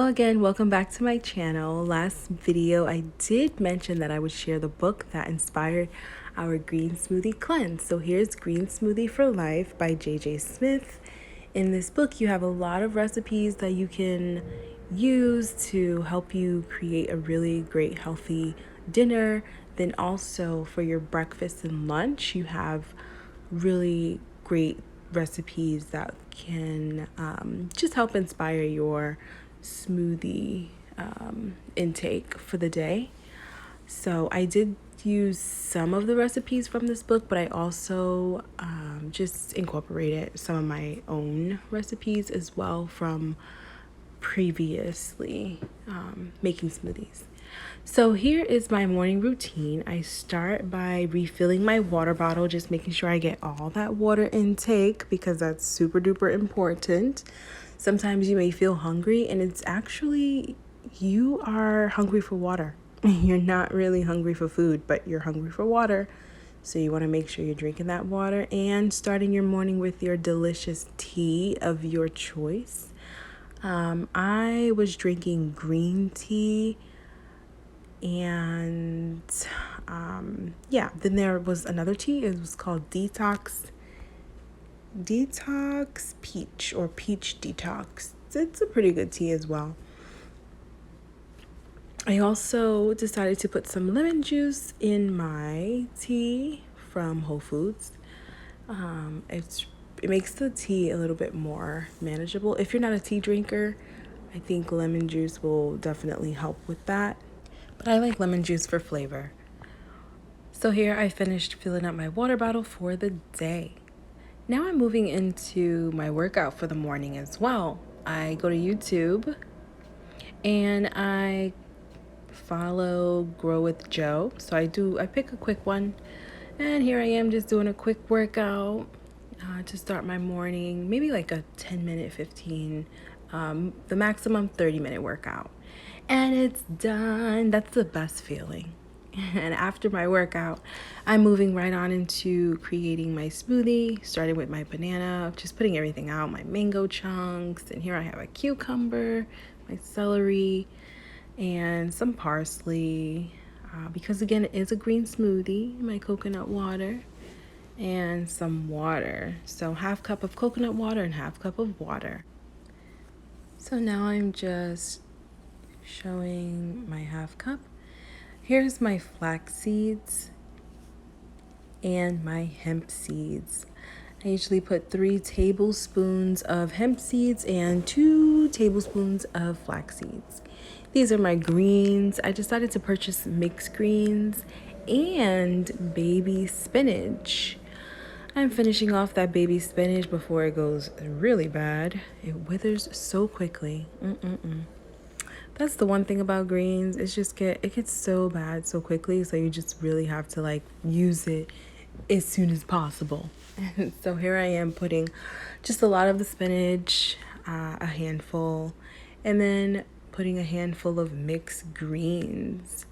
Hello again, welcome back to my channel. Last video I did mention that I would share the book that inspired our green smoothie cleanse. So here's Green Smoothie for Life by J.J. Smith. In this book you have a lot of recipes that you can use to help you create a really great healthy dinner. Then also for your breakfast and lunch you have really great recipes that can just help inspire your smoothie intake for the day. So I did use some of the recipes from this book, but I also just incorporated some of my own recipes as well from previously making smoothies. So here is my morning routine. I start by refilling my water bottle, just making sure I get all that water intake because that's super duper important. Sometimes you may feel hungry and it's actually you are hungry for water. You're not really hungry for food, but you're hungry for water. So you want to make sure you're drinking that water and starting your morning with your delicious tea of your choice. I was drinking green tea and then there was another tea. It was called Detox Peach or Peach Detox. It's a pretty good tea as well. I also decided to put some lemon juice in my tea from Whole Foods. It makes the tea a little bit more manageable. If you're not a tea drinker, I think lemon juice will definitely help with that. But I like lemon juice for flavor. So here I finished filling up my water bottle for the day. Now I'm moving into my workout for the morning as well. I go to YouTube and I follow Grow with Joe. So I pick a quick one, and here I am just doing a quick workout to start my morning, maybe like a 10-minute, 15, the maximum 30-minute workout. And it's done. That's the best feeling. And after my workout, I'm moving right on into creating my smoothie, starting with my banana, just putting everything out, my mango chunks, and here I have a cucumber, my celery, and some parsley, because again, it is a green smoothie, my coconut water, and some water. So half cup of coconut water and half cup of water. So now I'm just showing my half cup. Here's my flax seeds and my hemp seeds. I usually put 3 tablespoons of hemp seeds and 2 tablespoons of flax seeds. These are my greens. I decided to purchase mixed greens and baby spinach. I'm finishing off that baby spinach before it goes really bad. It withers so quickly. That's the one thing about greens. It gets so bad so quickly, so you just really have to use it as soon as possible. And so here I am putting just a lot of the spinach, a handful, and then putting a handful of mixed greens.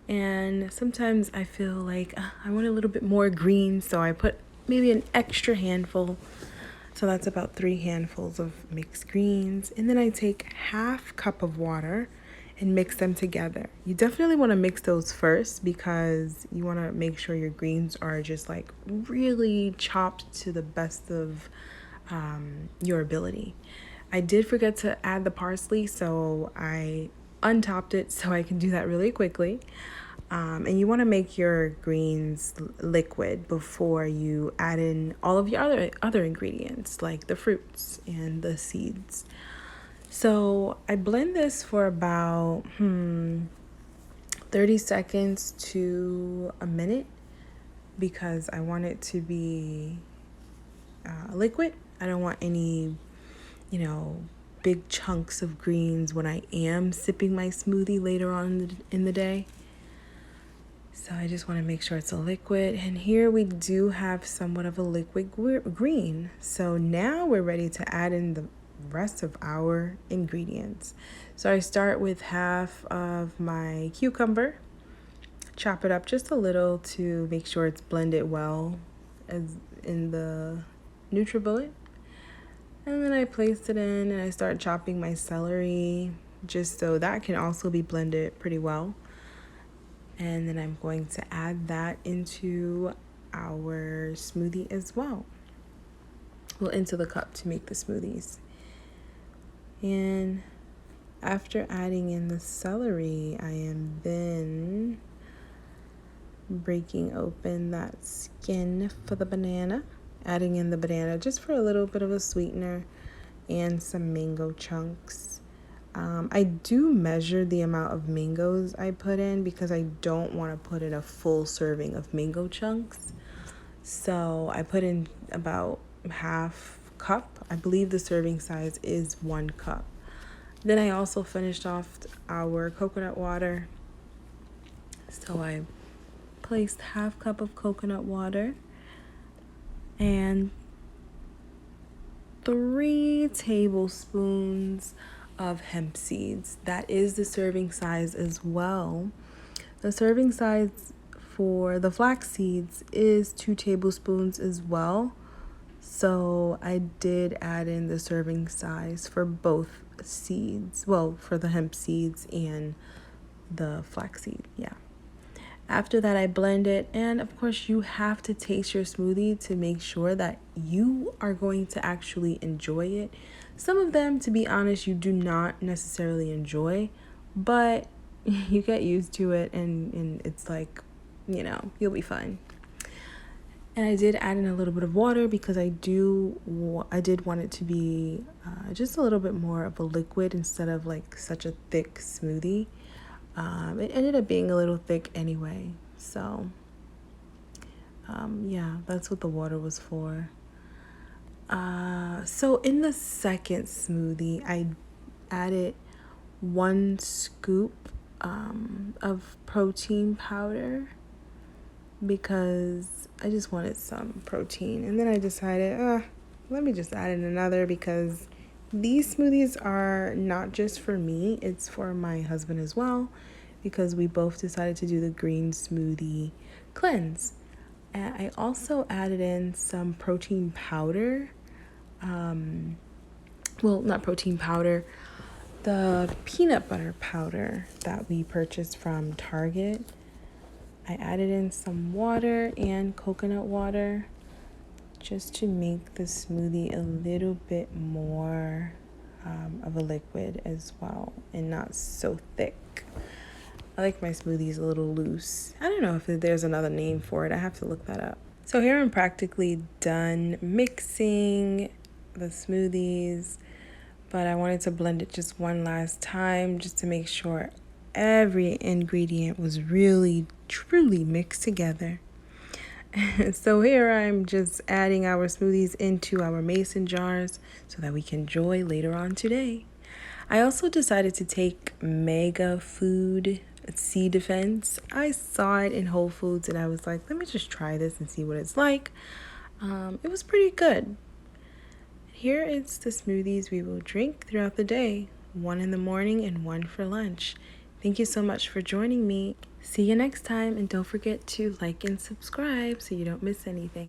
And sometimes I feel like I want a little bit more green, so I put maybe an extra handful. So that's about 3 handfuls of mixed greens. And then I take half cup of water and mix them together. You definitely want to mix those first because you want to make sure your greens are just really chopped to the best of your ability. I did forget to add the parsley, so I untopped it so I can do that really quickly. And you want to make your greens liquid before you add in all of your other ingredients like the fruits and the seeds. So I blend this for about 30 seconds to a minute because I want it to be liquid. I don't want any, big chunks of greens when I am sipping my smoothie later on in the day. So I just want to make sure it's a liquid. And here we do have somewhat of a liquid green. So now we're ready to add in the rest of our ingredients. So I start with half of my cucumber, chop it up just a little to make sure it's blended well as in the NutriBullet. And then I placed it in and I start chopping my celery just so that can also be blended pretty well. And then I'm going to add that into our smoothie as well. Well, into the cup to make the smoothies. And after adding in the celery, I am then breaking open that skin for the banana, adding in the banana just for a little bit of a sweetener, and some mango chunks. I do measure the amount of mangoes I put in because I don't want to put in a full serving of mango chunks. So I put in about half cup. I believe the serving size is 1 cup. Then I also finished off our coconut water. So I placed half cup of coconut water and 3 tablespoons of hemp seeds. That is the serving size as well. The serving size for the flax seeds is 2 tablespoons as well. So I did add in the serving size for both seeds. Well, for the hemp seeds and the flax seed, yeah. After that, I blend it, and of course you have to taste your smoothie to make sure that you are going to actually enjoy it. Some of them, to be honest, you do not necessarily enjoy, but you get used to it, and it's like, you'll be fine. And I did add in a little bit of water because I did want it to be just a little bit more of a liquid instead of like such a thick smoothie. It ended up being a little thick anyway, so yeah, that's what the water was for. So in the second smoothie, I added 1 scoop of protein powder because I just wanted some protein. And then I decided, let me just add in another because these smoothies are not just for me, it's for my husband as well, because we both decided to do the green smoothie cleanse. And I also added in some protein powder. Well, not protein powder, the peanut butter powder that we purchased from Target. I added in some water and coconut water just to make the smoothie a little bit more of a liquid as well and not so thick. I like my smoothies a little loose. I don't know if there's another name for it. I have to look that up. So here I'm practically done mixing the smoothies, but I wanted to blend it just one last time just to make sure every ingredient was really, truly mixed together. So here I'm just adding our smoothies into our mason jars so that we can enjoy later on today. I also decided to take Mega Food Sea Defense. I saw it in Whole Foods and I was like, let me just try this and see what it's like. It was pretty good. Here is the smoothies we will drink throughout the day. 1 in the morning and 1 for lunch. Thank you so much for joining me. See you next time, and don't forget to like and subscribe so you don't miss anything.